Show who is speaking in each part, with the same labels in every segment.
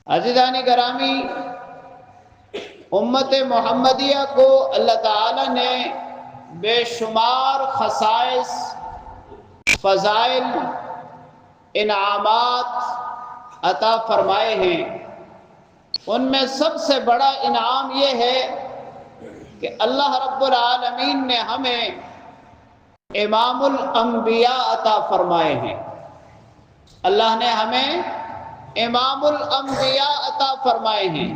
Speaker 1: عزیزان گرامی، امت محمدیہ کو اللہ تعالی نے بے شمار خصائص، فضائل، انعامات عطا فرمائے ہیں۔ ان میں سب سے بڑا انعام یہ ہے کہ اللہ رب العالمین نے ہمیں امام الانبیاء عطا فرمائے ہیں۔ اللہ نے ہمیں امام الانبیاء عطا فرمائے ہیں۔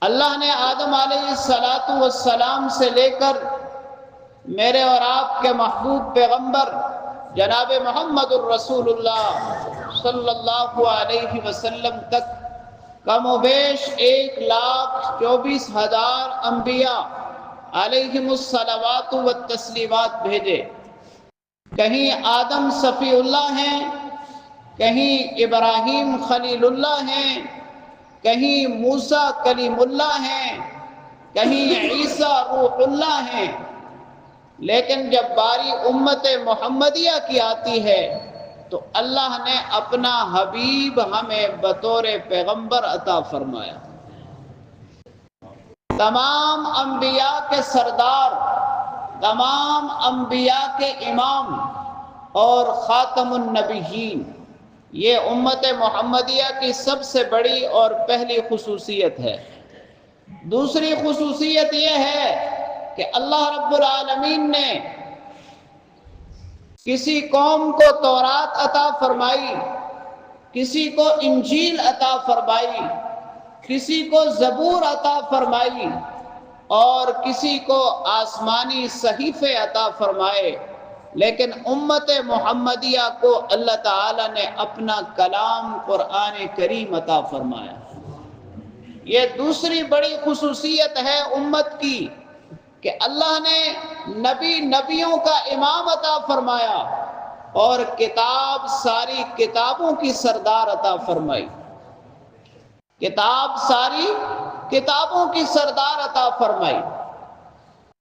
Speaker 1: اللہ نے آدم علیہ السلام سے لے کر میرے اور آپ کے محبوب پیغمبر جناب محمد الرسول اللہ صلی اللہ علیہ وسلم تک کم و بیش 1,24,000 انبیاء علیہم الصلوات والتسلیمات بھیجے۔ کہیں آدم صفی اللہ ہیں، کہیں ابراہیم خلیل اللہ ہیں، کہیں موسیٰ کلیم اللہ ہیں، کہیں عیسیٰ روح اللہ ہیں، لیکن جب باری امت محمدیہ کی آتی ہے تو اللہ نے اپنا حبیب ہمیں بطور پیغمبر عطا فرمایا۔ تمام انبیاء کے سردار، تمام انبیاء کے امام اور خاتم النبیین، یہ امت محمدیہ کی سب سے بڑی اور پہلی خصوصیت ہے۔ دوسری خصوصیت یہ ہے کہ اللہ رب العالمین نے کسی قوم کو تورات عطا فرمائی، کسی کو انجیل عطا فرمائی، کسی کو زبور عطا فرمائی اور کسی کو آسمانی صحیفے عطا فرمائے، لیکن امت محمدیہ کو اللہ تعالی نے اپنا کلام قرآن کریم عطا فرمایا۔ یہ دوسری بڑی خصوصیت ہے امت کی کہ اللہ نے نبیوں کا امام عطا فرمایا اور کتاب ساری کتابوں کی سردار عطا فرمائی۔ کتاب ساری کتابوں کی سردار عطا فرمائی۔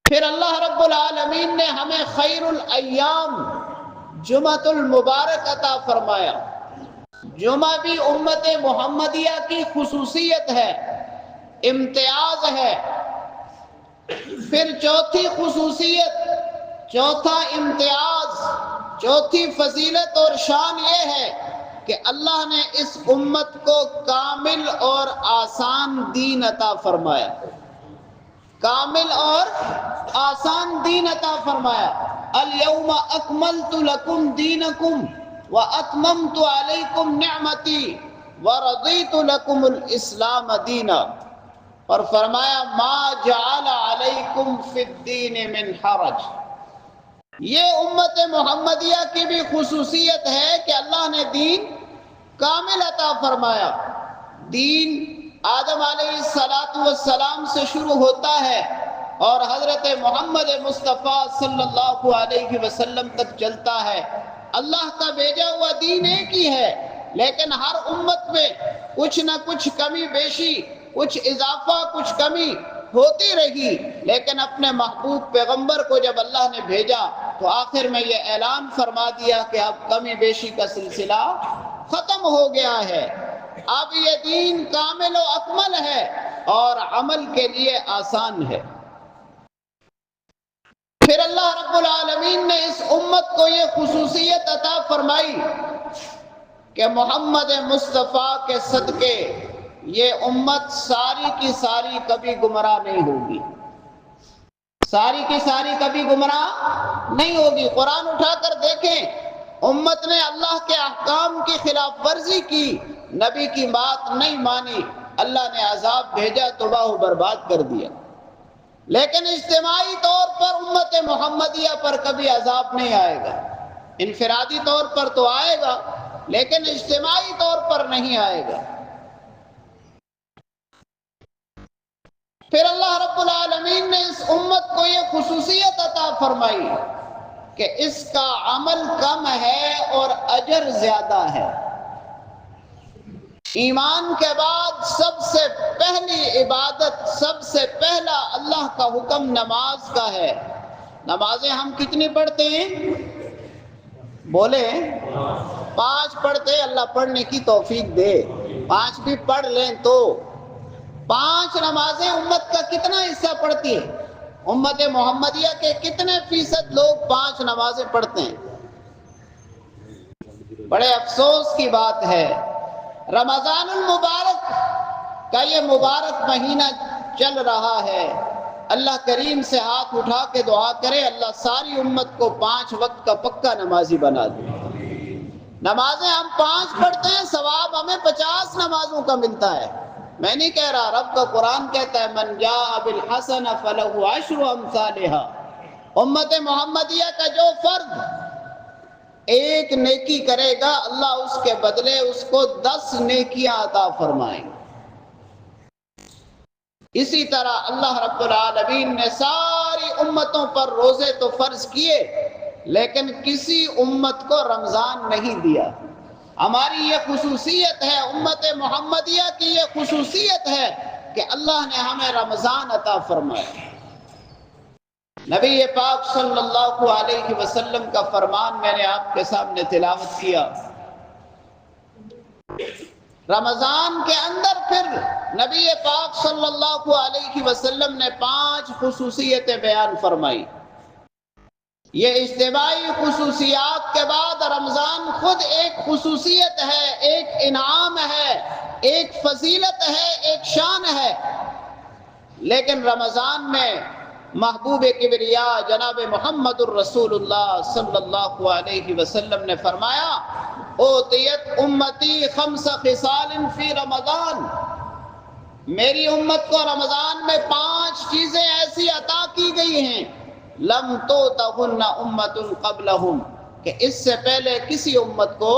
Speaker 1: پھر اللہ رب العالمین نے ہمیں خیر الایام جمعۃ المبارک عطا فرمایا۔ جمعہ بھی امت محمدیہ کی خصوصیت ہے، امتیاز ہے۔ پھر چوتھی خصوصیت، چوتھا امتیاز، چوتھی فضیلت اور شان یہ ہے کہ اللہ نے اس امت کو کامل اور آسان دین عطا فرمایا۔ کامل اور آسان دین عطا فرمایا۔ الیوم اکملت لکم دینکم واتممت علیکم نعمتی ورضیت لکم الاسلام دینا، اور فرمایا ما جعل علیکم فی الدین من حرج۔ یہ امت محمدیہ کی بھی خصوصیت ہے کہ اللہ نے دین کامل عطا فرمایا۔ دین آدم علیہ السلام سے شروع ہوتا ہے اور حضرت محمد مصطفیٰ صلی اللہ علیہ وسلم تک چلتا ہے۔ اللہ کا بھیجا ہوا دین ایک ہی ہے، لیکن ہر امت میں کچھ نہ کچھ کمی بیشی، کچھ اضافہ، کچھ کمی ہوتی رہی، لیکن اپنے محبوب پیغمبر کو جب اللہ نے بھیجا تو آخر میں یہ اعلان فرما دیا کہ اب کمی بیشی کا سلسلہ ختم ہو گیا ہے، اب یہ دین کامل و اکمل ہے اور عمل کے لیے آسان ہے۔ پھر اللہ رب العالمین نے اس امت کو یہ خصوصیت عطا فرمائی کہ محمد مصطفیٰ کے صدقے یہ امت ساری کی ساری کبھی گمراہ نہیں ہوگی، ساری کی ساری کبھی گمراہ نہیں ہوگی۔ قرآن اٹھا کر دیکھیں، امت نے اللہ کے احکام کی خلاف ورزی کی، نبی کی بات نہیں مانی، اللہ نے عذاب بھیجا، تباہ و برباد کر دیا۔ لیکن اجتماعی طور پر امت محمدیہ پر کبھی عذاب نہیں آئے گا۔ انفرادی طور پر تو آئے گا لیکن اجتماعی طور پر نہیں آئے گا۔ پھر اللہ رب العالمین نے اس امت کو یہ خصوصیت عطا فرمائی کہ اس کا عمل کم ہے اور اجر زیادہ ہے۔ ایمان کے بعد سب سے پہلی عبادت، سب سے پہلا اللہ کا حکم نماز کا ہے۔ نمازیں ہم کتنی پڑھتے ہیں؟ بولے 5 پڑھتے اللہ پڑھنے کی توفیق دے، 5 بھی پڑھ لیں تو 5 نمازیں امت کا کتنا حصہ پڑھتی ہے؟ امت محمدیہ کے کتنے فیصد لوگ 5 نمازیں پڑھتے ہیں؟ بڑے افسوس کی بات ہے، رمضان المبارک کا یہ مبارک مہینہ چل رہا ہے، اللہ کریم سے ہاتھ اٹھا کے دعا کرے اللہ ساری امت کو 5 وقت کا پکا نمازی بنا دے۔ نمازیں ہم 5 پڑھتے ہیں، ثواب ہمیں 50 نمازوں کا ملتا ہے۔ میں نہیں کہہ رہا، رب کا قرآن کہتا ہے من جاء بالحسنہ فلہ عشر امثالھا۔ امت محمدیہ کا جو فرد ایک نیکی کرے گا اللہ اس کے بدلے اس کو 10 نیکیاں عطا فرمائیں گے۔ اسی طرح اللہ رب العالمین نے ساری امتوں پر روزے تو فرض کیے لیکن کسی امت کو رمضان نہیں دیا۔ ہماری یہ خصوصیت ہے، امت محمدیہ کی یہ خصوصیت ہے کہ اللہ نے ہمیں رمضان عطا فرمایا۔ نبی پاک صلی اللہ علیہ وسلم کا فرمان میں نے آپ کے سامنے تلاوت کیا۔ رمضان کے اندر پھر نبی پاک صلی اللہ علیہ وسلم نے 5 خصوصیتیں بیان فرمائی۔ یہ اجتماعی خصوصیات کے بعد رمضان خود ایک خصوصیت ہے، ایک انعام ہے، ایک فضیلت ہے، ایک شان ہے۔ لیکن رمضان میں محبوب کبریا جناب محمد الرسول اللہ صلی اللہ علیہ وسلم نے فرمایا اوتیت امتی 5 خصال فی رمضان، میری امت کو رمضان میں 5 چیزیں ایسی عطا کی گئی ہیں لم توتہن امت قبلہم، کہ اس سے پہلے کسی امت کو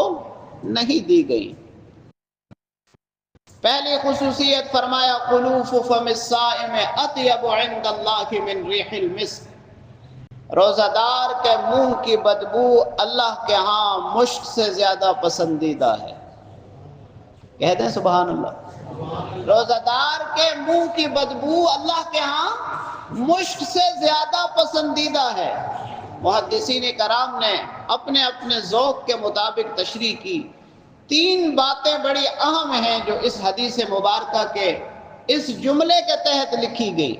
Speaker 1: نہیں دی گئی۔ پہلی خصوصیت فرمایا خلوف فم الصائم اطیب عند اللہ من ریح المسک، روزہ دار کے منہ کی بدبو اللہ کے ہاں مشک سے زیادہ پسندیدہ ہے۔ کہہ دیں سبحان اللہ۔ روزہ دار کے منہ کی بدبو اللہ کے ہاں مشک سے زیادہ پسندیدہ ہے۔ محدثین کرام نے اپنے اپنے ذوق کے مطابق تشریح کی۔ 3 باتیں بڑی اہم ہیں جو اس حدیث مبارکہ کے اس جملے کے تحت لکھی گئی۔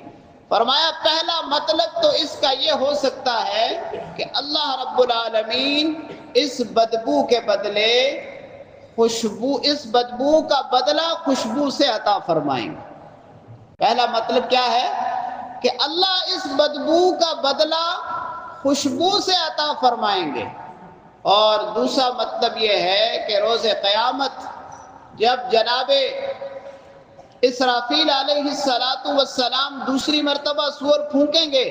Speaker 1: فرمایا پہلا مطلب تو اس کا یہ ہو سکتا ہے کہ اللہ رب العالمین اس بدبو کے بدلے خوشبو، اس بدبو کا بدلہ خوشبو سے عطا فرمائیں گے۔ پہلا مطلب کیا ہے کہ اللہ اس بدبو کا بدلہ خوشبو سے عطا فرمائیں گے۔ اور دوسرا مطلب یہ ہے کہ روز قیامت جب جناب اسرافیل علیہ السلام دوسری مرتبہ سور پھونکیں گے،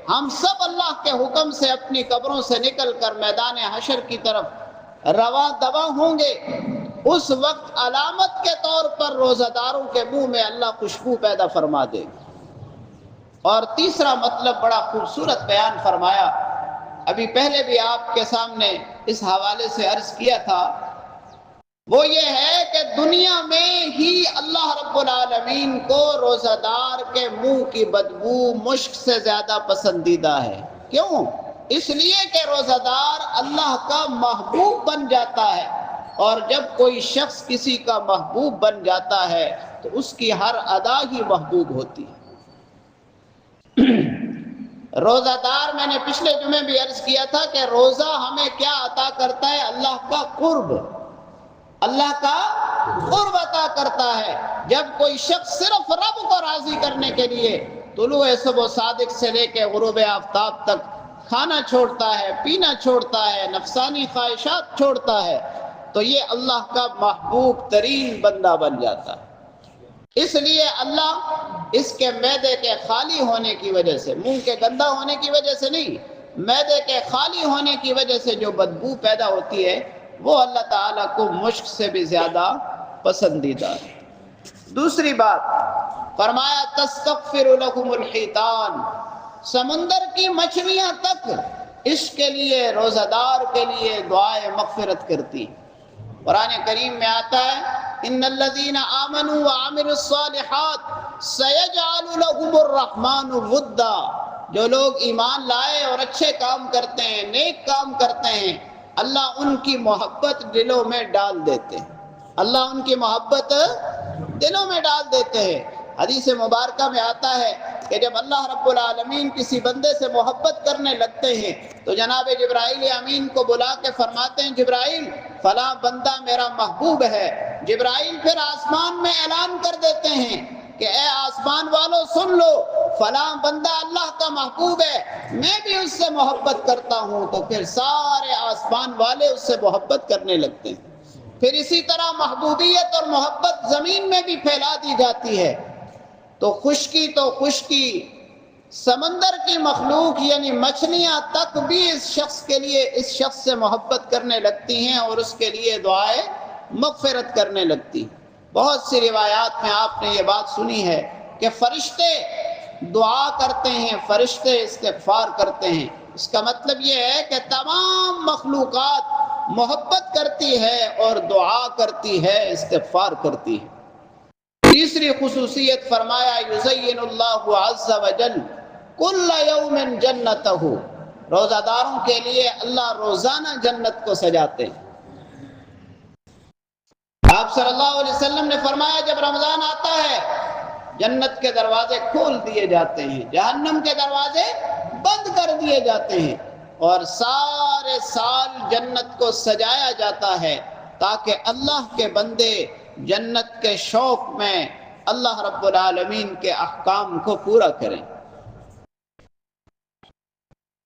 Speaker 1: ہم سب اللہ کے حکم سے اپنی قبروں سے نکل کر میدان حشر کی طرف رواں دواں ہوں گے۔ اس وقت علامت کے طور پر روزہ داروں کے منہ میں اللہ خوشبو پیدا فرما دے گا۔ اور تیسرا مطلب بڑا خوبصورت بیان فرمایا، ابھی پہلے بھی آپ کے سامنے اس حوالے سے عرض کیا تھا، وہ یہ ہے کہ دنیا میں ہی اللہ رب العالمین کو روزہ دار کے منہ کی بدبو مشک سے زیادہ پسندیدہ ہے۔ کیوں؟ اس لیے کہ روزہ دار اللہ کا محبوب بن جاتا ہے، اور جب کوئی شخص کسی کا محبوب بن جاتا ہے تو اس کی ہر ادا ہی محبوب ہوتی ہے۔ روزہ دار، میں نے پچھلے جمعے بھی عرض کیا تھا کہ روزہ ہمیں کیا عطا کرتا ہے؟ اللہ کا قرب، اللہ کا قرب عطا کرتا ہے۔ جب کوئی شخص صرف رب کو راضی کرنے کے لیے طلوع صبح صادق سے لے کے غروب آفتاب تک کھانا چھوڑتا ہے، پینا چھوڑتا ہے، نفسانی خواہشات چھوڑتا ہے، تو یہ اللہ کا محبوب ترین بندہ بن جاتا ہے۔ اس لیے اللہ اس کے معدے کے خالی ہونے کی وجہ سے، منہ کے گندا ہونے کی وجہ سے نہیں، معدے کے خالی ہونے کی وجہ سے جو بدبو پیدا ہوتی ہے وہ اللہ تعالیٰ کو مشک سے بھی زیادہ پسندیدہ ہے۔ دوسری بات فرمایا تستغفر لکم الحیتان، سمندر کی مچھلیاں تک اس کے لیے، روزہ دار کے لیے دعائے مغفرت کرتی۔ قرآن کریم میں آتا ہے ان الذین آمنوا وعملوا الصالحات سیجعل لهم الرحمن ودا، جو لوگ ایمان لائے اور اچھے کام کرتے ہیں، نیک کام کرتے ہیں، اللہ ان کی محبت دلوں میں ڈال دیتے ہیں، اللہ ان کی محبت دلوں میں ڈال دیتے ہیں۔ حدیث مبارکہ میں آتا ہے کہ جب اللہ رب العالمین کسی بندے سے محبت کرنے لگتے ہیں تو جناب جبرائیل امین کو بلا کے فرماتے ہیں جبرائیل فلاں بندہ میرا محبوب ہے۔ جبرائیل پھر آسمان میں اعلان کر دیتے ہیں کہ اے آسمان والوں سن لو، فلاں بندہ اللہ کا محبوب ہے، میں بھی اس سے محبت کرتا ہوں۔ تو پھر سارے آسمان والے اس سے محبت کرنے لگتے ہیں۔ پھر اسی طرح محبوبیت اور محبت زمین میں بھی پھیلا دی جاتی ہے، تو خشکی سمندر کی مخلوق یعنی مچھلیاں تک بھی اس شخص سے محبت کرنے لگتی ہیں اور اس کے لیے دعائیں مغفرت کرنے لگتی ہیں۔ بہت سی روایات میں آپ نے یہ بات سنی ہے کہ فرشتے دعا کرتے ہیں، فرشتے استغفار کرتے ہیں۔ اس کا مطلب یہ ہے کہ تمام مخلوقات محبت کرتی ہے اور دعا کرتی ہے، استغفار کرتی ہے۔ تیسری خصوصیت فرمایا یزین اللہ عز وجل کل یوم جنتہ، روزہ داروں کے لیے اللہ روزانہ جنت کو سجاتے ہیں۔ آپ صلی اللہ علیہ وسلم نے فرمایا جب رمضان آتا ہے جنت کے دروازے کھول دیے جاتے ہیں، جہنم کے دروازے بند کر دیے جاتے ہیں، اور سارے سال جنت کو سجایا جاتا ہے تاکہ اللہ کے بندے جنت کے شوق میں اللہ رب العالمین کے احکام کو پورا کریں۔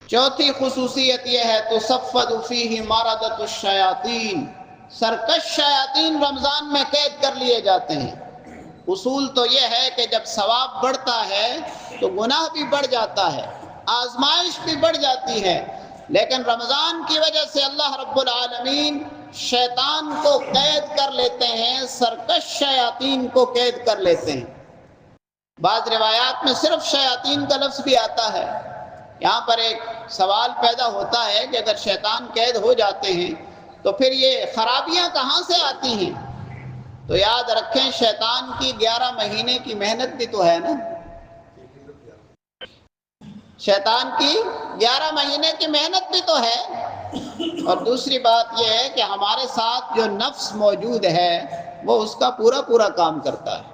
Speaker 1: چوتھی خصوصیت یہ ہے تصفد فیہ مردۃ الشیاطین، سرکش شیاطین رمضان میں قید کر لیے جاتے ہیں۔ اصول تو یہ ہے کہ جب ثواب بڑھتا ہے تو گناہ بھی بڑھ جاتا ہے، آزمائش بھی بڑھ جاتی ہے، لیکن رمضان کی وجہ سے اللہ رب العالمین شیطان کو قید کر لیتے ہیں، سرکش شیاطین کو قید کر لیتے ہیں۔ بعض روایات میں صرف شیاطین کا لفظ بھی آتا ہے۔ یہاں پر ایک سوال پیدا ہوتا ہے کہ اگر شیطان قید ہو جاتے ہیں تو پھر یہ خرابیاں کہاں سے آتی ہیں؟ تو یاد رکھیں شیطان کی 11 مہینے کی محنت بھی تو ہے نا، شیطان کی 11 مہینے کی محنت بھی تو ہے، اور دوسری بات یہ ہے کہ ہمارے ساتھ جو نفس موجود ہے وہ اس کا پورا کام کرتا ہے،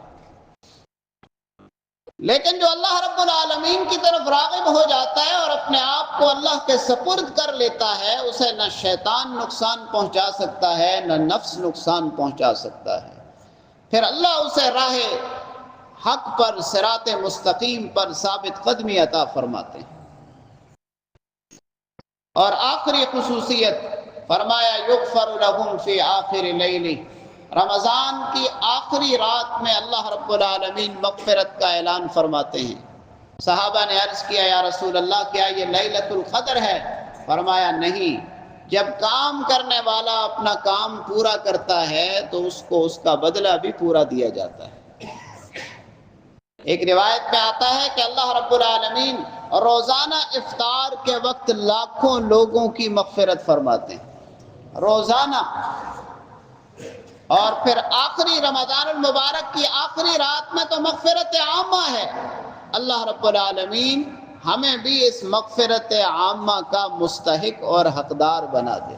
Speaker 1: لیکن جو اللہ رب العالمین کی طرف راغب ہو جاتا ہے اور اپنے آپ کو اللہ کے سپرد کر لیتا ہے، اسے نہ شیطان نقصان پہنچا سکتا ہے نہ نفس نقصان پہنچا سکتا ہے، پھر اللہ اسے راہ حق پر صراط مستقیم پر ثابت قدمی عطا فرماتے ہیں۔ اور آخری خصوصیت فرمایا یغفر لہم فی آخر لیل، رمضان کی آخری رات میں اللہ رب العالمین مغفرت کا اعلان فرماتے ہیں۔ صحابہ نے عرض کیا یا رسول اللہ کیا یہ لیلۃ القدر ہے؟ فرمایا نہیں، جب کام کرنے والا اپنا کام پورا کرتا ہے تو اس کو اس کا بدلہ بھی پورا دیا جاتا ہے۔ ایک روایت میں آتا ہے کہ اللہ رب العالمین روزانہ افطار کے وقت لاکھوں لوگوں کی مغفرت فرماتے ہیں روزانہ، اور پھر آخری رمضان المبارک کی آخری رات میں تو مغفرت عامہ ہے۔ اللہ رب العالمین ہمیں بھی اس مغفرت عامہ کا مستحق اور حقدار بنا دے۔